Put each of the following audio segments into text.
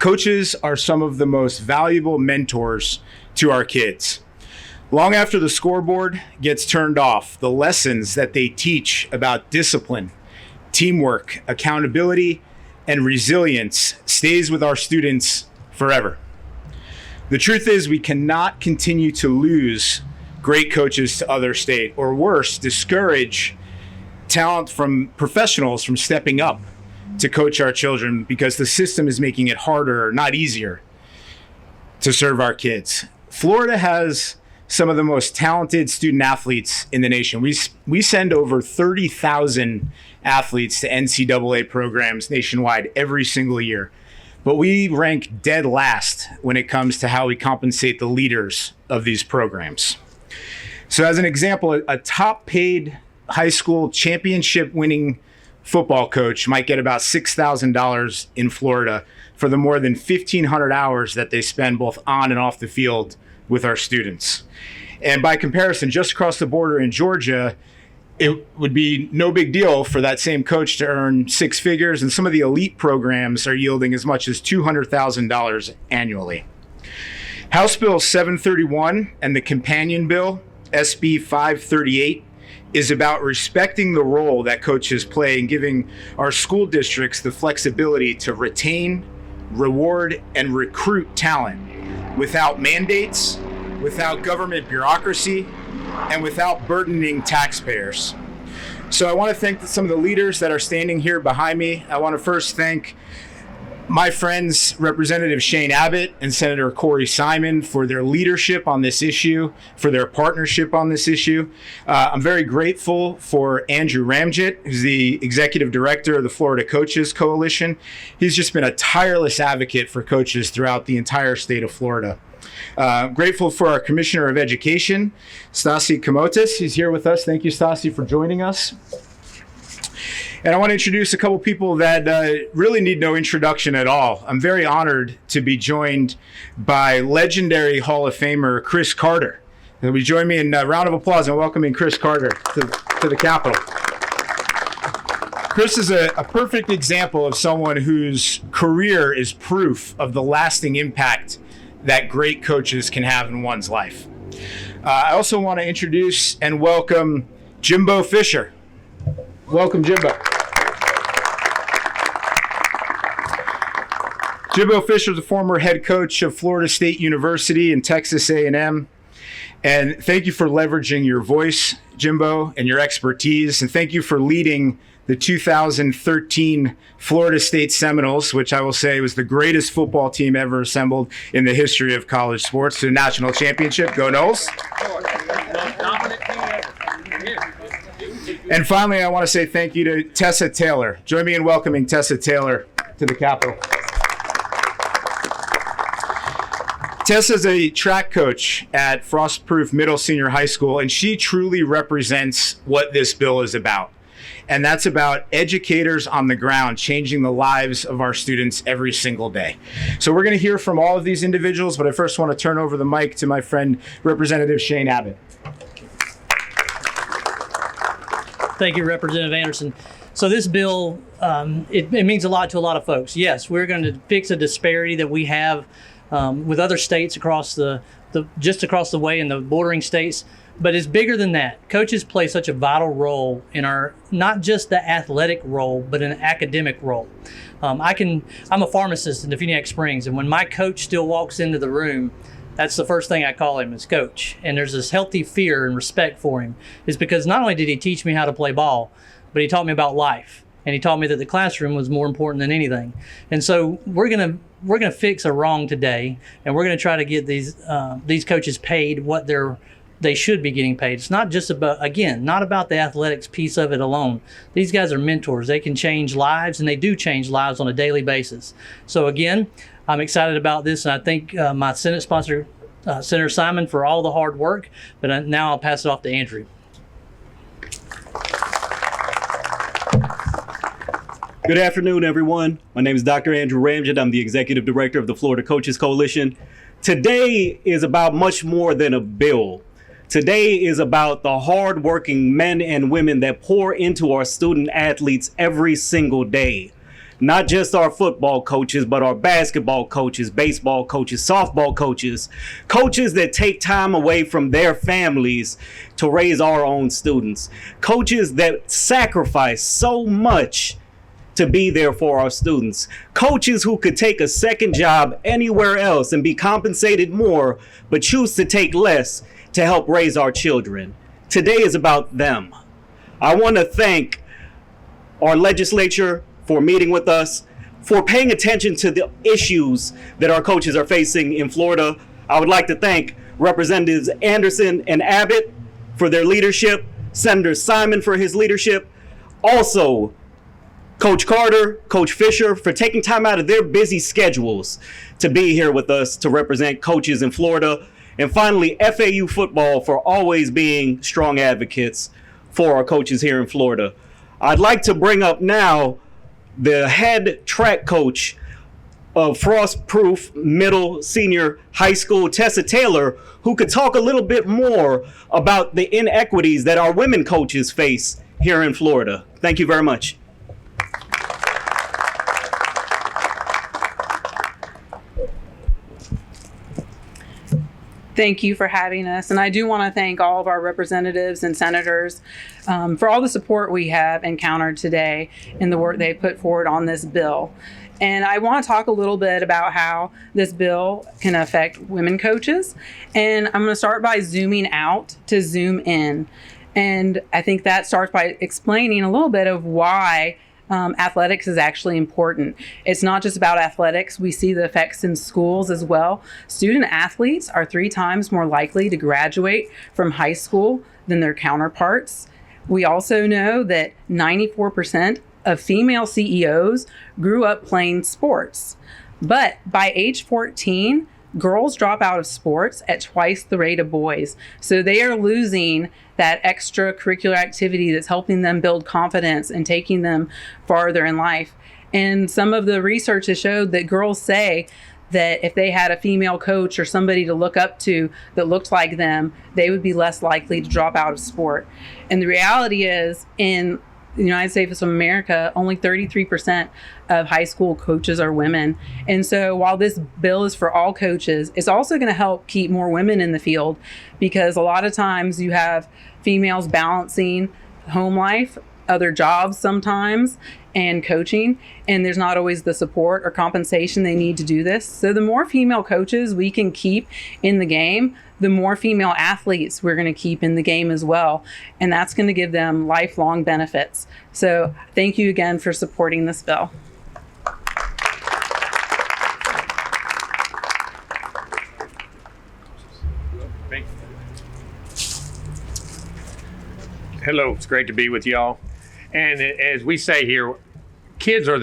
Coaches are some of the most valuable mentors to our kids. Long after the scoreboard gets turned off, the lessons that they teach about discipline, teamwork, accountability, and resilience stays with our students forever. The truth is, we cannot continue to lose great coaches to other state, or worse, discourage talent from professionals from stepping up to coach our children, because the system is making it harder, not easier, to serve our kids. Florida has some of the most talented student athletes in the nation. We send over 30,000 athletes to NCAA programs nationwide every single year, but we rank dead last when it comes to how we compensate the leaders of these programs. So as an example, a top paid high school championship winning football coach might get about $6,000 in Florida for the more than 1,500 hours that they spend both on and off the field with our students. And by comparison, just across the border in Georgia, it would be no big deal for that same coach to earn six figures, and some of the elite programs are yielding as much as $200,000 annually. House Bill 731 and the companion bill, SB 538, is about respecting the role that coaches play and giving our school districts the flexibility to retain, reward, and recruit talent without mandates, without government bureaucracy, and without burdening taxpayers. So I want to thank some of the leaders that are standing here behind me. I want to first thank my friends, Representative Shane Abbott and Senator Corey Simon, for their leadership on this issue, for their partnership on this issue. I'm very grateful for Andrew Ramjet, who's the executive director of the Florida Coaches Coalition. He's just been a tireless advocate for coaches throughout the entire state of Florida. Grateful for our Commissioner of Education, Stasi Komotis. He's here with us. Thank you, Stasi, for joining us. And I want to introduce a couple people that really need no introduction at all. I'm very honored to be joined by legendary Hall of Famer Cris Carter. Will you join me in a round of applause in welcoming Cris Carter to the Capitol? Cris is a perfect example of someone whose career is proof of the lasting impact that great coaches can have in one's life. I also want to introduce and welcome Jimbo Fisher. Welcome, Jimbo. Jimbo Fisher is the former head coach of Florida State University and Texas A&M. And thank you for leveraging your voice, Jimbo, and your expertise. And thank you for leading the 2013 Florida State Seminoles, which I will say was the greatest football team ever assembled in the history of college sports, to a national championship. Go Noles. And finally, I want to say thank you to Tessa Taylor. Join me in welcoming Tessa Taylor to the Capitol. Tessa's a track coach at Frostproof Middle Senior High School, and she truly represents what this bill is about. And that's about educators on the ground changing the lives of our students every single day. So we're going to hear from all of these individuals, but I first want to turn over the mic to my friend, Representative Shane Abbott. Thank you, Representative Anderson. So this bill, it means a lot to a lot of folks. Yes, we're going to fix a disparity that we have with other states across just across the way in the bordering states. But it's bigger than that. Coaches play such a vital role in our, not just the athletic role, but an academic role. I'm a pharmacist in Defuniak Springs, and when my coach still walks into the room, that's the first thing I call him is coach. And there's this healthy fear and respect for him. It's because not only did he teach me how to play ball, but he taught me about life. And he taught me that the classroom was more important than anything. And so we're gonna fix a wrong today, and we're gonna try to get these coaches paid what they should be getting paid. It's not just about, again, not about the athletics piece of it alone. These guys are mentors. They can change lives, and they do change lives on a daily basis. So again, I'm excited about this, and I thank my Senate sponsor, Senator Simon, for all the hard work. But now I'll pass it off to Andrew. Good afternoon, everyone. My name is Dr. Andrew Ramjet. I'm the Executive Director of the Florida Coaches Coalition. Today is about much more than a bill. Today is about the hard-working men and women that pour into our student athletes every single day. not just our football coaches, but our basketball coaches, baseball coaches, softball coaches, coaches that take time away from their families to raise our own students, coaches that sacrifice so much to be there for our students, coaches who could take a second job anywhere else and be compensated more, but choose to take less to help raise our children. Today is about them. I want to thank our legislature for meeting with us, for paying attention to the issues that our coaches are facing in Florida. I would like to thank Representatives Anderson and Abbott for their leadership, Senator Simon for his leadership, also Coach Carter, Coach Fisher for taking time out of their busy schedules to be here with us to represent coaches in Florida, and finally FAU football for always being strong advocates for our coaches here in Florida. I'd like to bring up now the head track coach of Frostproof Middle Senior High School, Tessa Taylor, who could talk a little bit more about the inequities that our women coaches face here in Florida. Thank you very much. Thank you for having us. And I do want to thank all of our representatives and senators for all the support we have encountered today in the work they put forward on this bill. And I want to talk a little bit about how this bill can affect women coaches. And I'm going to start by zooming out to zoom in. And I think that starts by explaining a little bit of why athletics is actually important. It's not just about athletics. We see the effects in schools as well. Student athletes are 3 times more likely to graduate from high school than their counterparts. We also know that 94% of female CEOs grew up playing sports. But by age 14, girls drop out of sports at twice the rate of boys. So they are losing that extracurricular activity that's helping them build confidence and taking them farther in life. And some of the research has showed that girls say that if they had a female coach or somebody to look up to that looked like them, they would be less likely to drop out of sport. And the reality is, in the United States of America, only 33% of high school coaches are women. And so while this bill is for all coaches, it's also going to help keep more women in the field, because a lot of times you have females balancing home life, other jobs sometimes, and coaching, and there's not always the support or compensation they need to do this. So the more female coaches we can keep in the game, the more female athletes we're going to keep in the game as well. And that's going to give them lifelong benefits. So thank you again for supporting this bill. Hello, it's great to be with y'all. And as we say here, kids are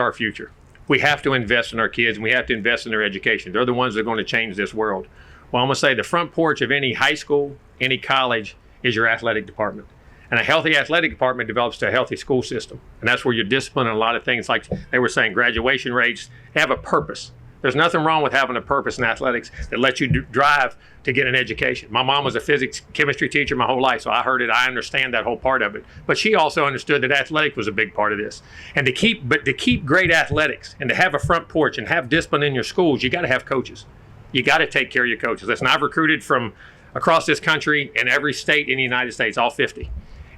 our future. We have to invest in our kids, and we have to invest in their education. They're the ones that are going to change this world. Well, I'm going to say the front porch of any high school, any college, is your athletic department. And a healthy athletic department develops to a healthy school system. And that's where you're disciplined in a lot of things, like they were saying, graduation rates, have a purpose. There's nothing wrong with having a purpose in athletics that lets you drive to get an education. My mom was a physics, chemistry teacher my whole life, so I heard it. I understand that whole part of it. But she also understood that athletics was a big part of this. And to keep great athletics and to have a front porch and have discipline in your schools, you got to have coaches. You got to take care of your coaches. Listen, I've recruited from across this country in every state in the United States, all 50.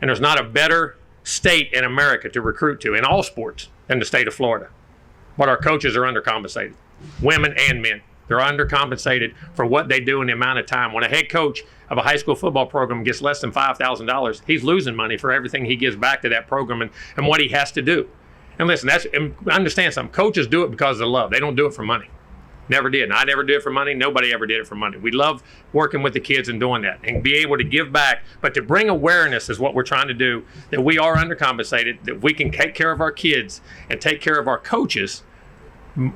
And there's not a better state in America to recruit to in all sports than the state of Florida. But our coaches are undercompensated. Women and men. They're undercompensated for what they do in the amount of time. When a head coach of a high school football program gets less than $5,000, he's losing money for everything he gives back to that program and what he has to do. And listen, understand something. Coaches do it because of love. They don't do it for money. Never did. And I never did it for money. Nobody ever did it for money. We love working with the kids and doing that and be able to give back. But to bring awareness is what we're trying to do, that we are undercompensated, that we can take care of our kids and take care of our coaches.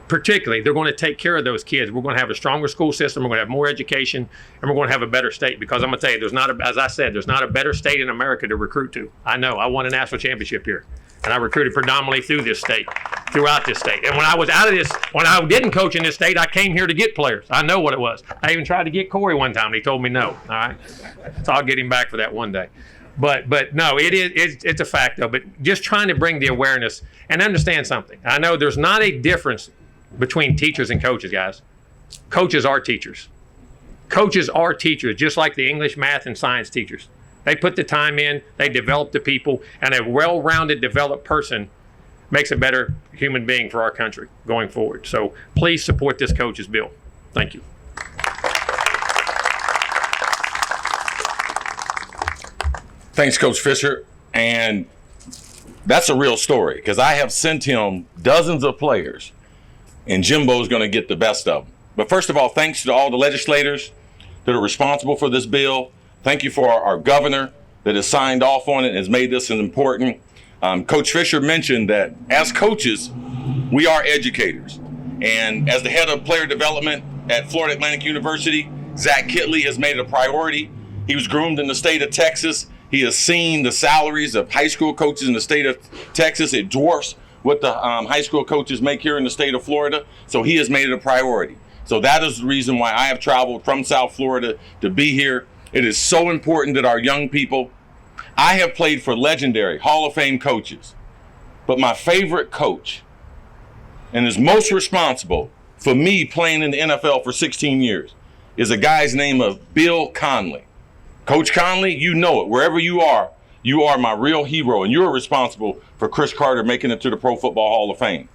Particularly, they're going to take care of those kids. We're going to have a stronger school system. We're going to have more education, and we're going to have a better state. Because I'm going to tell you, as I said, there's not a better state in America to recruit to. I know. I won a national championship here, and I recruited predominantly throughout this state. And when I was out of this, when I didn't coach in this state, I came here to get players. I know what it was. I even tried to get Corey one time, and he told me no. All right, so I'll get him back for that one day. But no, it's a fact though. But just trying to bring the awareness and understand something. I know there's not a difference between teachers and coaches, guys. Coaches are teachers. Coaches are teachers, just like the English, math, and science teachers. They put the time in, they develop the people, and a well-rounded, developed person makes a better human being for our country going forward. So please support this coach's bill. Thank you. Thanks, Coach Fisher. And that's a real story because I have sent him dozens of players, and Jimbo's going to get the best of them. But first of all, thanks to all the legislators that are responsible for this bill. Thank you for our governor that has signed off on it and has made this as important. Coach Fisher mentioned that as coaches, we are educators. And as the head of player development at Florida Atlantic University, Zach Kitley has made it a priority. He was groomed in the state of Texas. He has seen the salaries of high school coaches in the state of Texas. It dwarfs what the high school coaches make here in the state of Florida. So he has made it a priority. So that is the reason why I have traveled from South Florida to be here. It is so important that our young people, I have played for legendary Hall of Fame coaches, but my favorite coach and is most responsible for me playing in the NFL for 16 years is a guy's name of Bill Conley. Coach Conley, you know it. Wherever you are my real hero, and you're responsible for Chris Carter making it to the Pro Football Hall of Fame.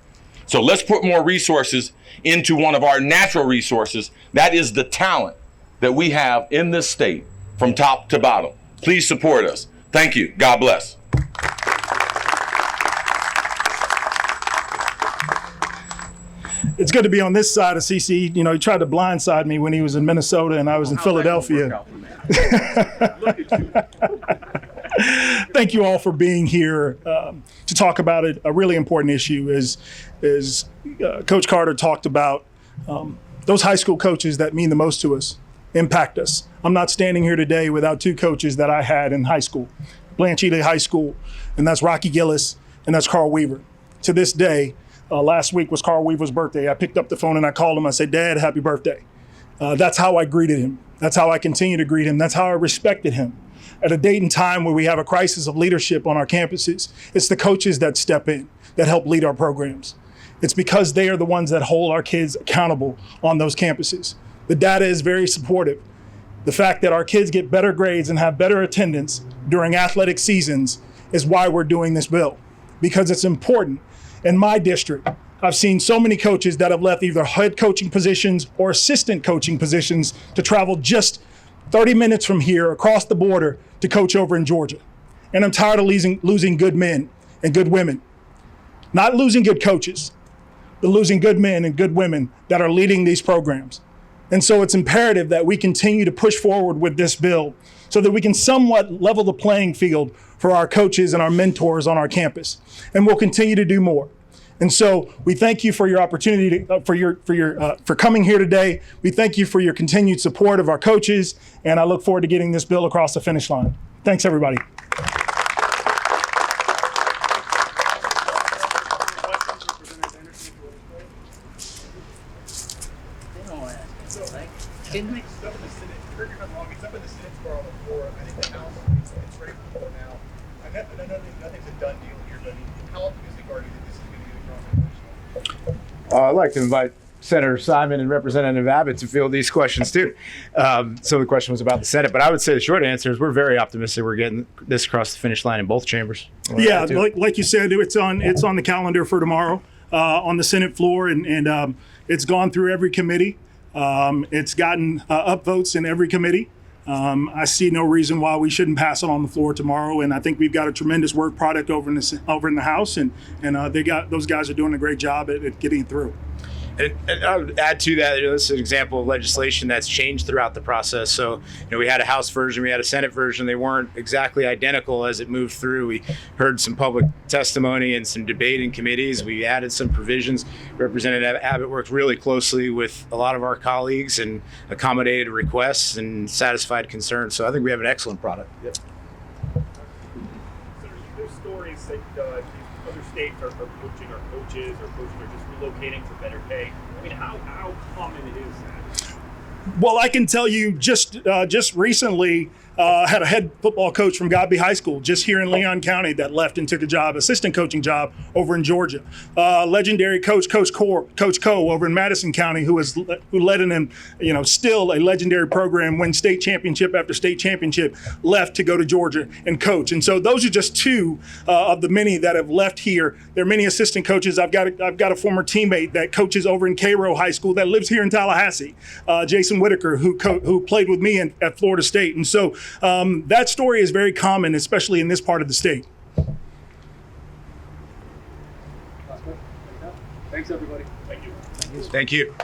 So let's put more resources into one of our natural resources. That is the talent that we have in this state from top to bottom. Please support us. Thank you. God bless. It's good to be on this side of CC. You know, he tried to blindside me when he was in Minnesota and I was in Philadelphia. Thank you all for being here to talk about it. A really important issue is Coach Carter talked about those high school coaches that mean the most to us, impact us. I'm not standing here today without two coaches that I had in high school, Blanche Ely High School, and that's Rocky Gillis, and that's Carl Weaver. To this day, last week was Carl Weaver's birthday. I picked up the phone and I called him. I said, "Dad, happy birthday." That's how I greeted him. That's how I continue to greet him. That's how I respected him. At a date and time where we have a crisis of leadership on our campuses, it's the coaches that step in, that help lead our programs. It's because they are the ones that hold our kids accountable on those campuses. The data is very supportive. The fact that our kids get better grades and have better attendance during athletic seasons is why we're doing this bill, because it's important. In my district, I've seen so many coaches that have left either head coaching positions or assistant coaching positions to travel just 30 minutes from here across the border to coach over in Georgia. And I'm tired of losing good men and good women. Not losing good coaches, but losing good men and good women that are leading these programs. And so it's imperative that we continue to push forward with this bill so that we can somewhat level the playing field for our coaches and our mentors on our campus. And we'll continue to do more. And so we thank you for your opportunity for coming here today. We thank you for your continued support of our coaches, and I look forward to getting this bill across the finish line. Thanks, everybody. I'd like to invite Senator Simon and Representative Abbott to field these questions too. So the question was about the Senate, but I would say the short answer is we're very optimistic we're getting this across the finish line in both chambers. Yeah, like you said, it's on the calendar for tomorrow on the Senate floor, and it's gone through every committee. It's gotten upvotes in every committee. I see no reason why we shouldn't pass it on the floor tomorrow, and I think we've got a tremendous work product over in the House, and those guys are doing a great job at getting it through. And I would add to that, this is an example of legislation that's changed throughout the process. So, we had a House version, we had a Senate version. They weren't exactly identical as it moved through. We heard some public testimony and some debate in committees. We added some provisions. Representative Abbott worked really closely with a lot of our colleagues and accommodated requests and satisfied concerns. So I think we have an excellent product. Yep. So there's stories that other states are poaching our coaches or coaches are just relocating for better pay. I mean, how common is that? Well, I can tell you just recently, Had a head football coach from Godby High School just here in Leon County that left and took a job, assistant coaching job over in Georgia. Legendary coach, Coach Coe over in Madison County, who led an, still a legendary program, win state championship after state championship, left to go to Georgia and coach. And so those are just two of the many that have left here. There are many assistant coaches. I've got a former teammate that coaches over in Cairo High School that lives here in Tallahassee, Jason Whitaker, who played with me at Florida State. And so that story is very common, especially in this part of the state. Thanks, everybody. Thank you.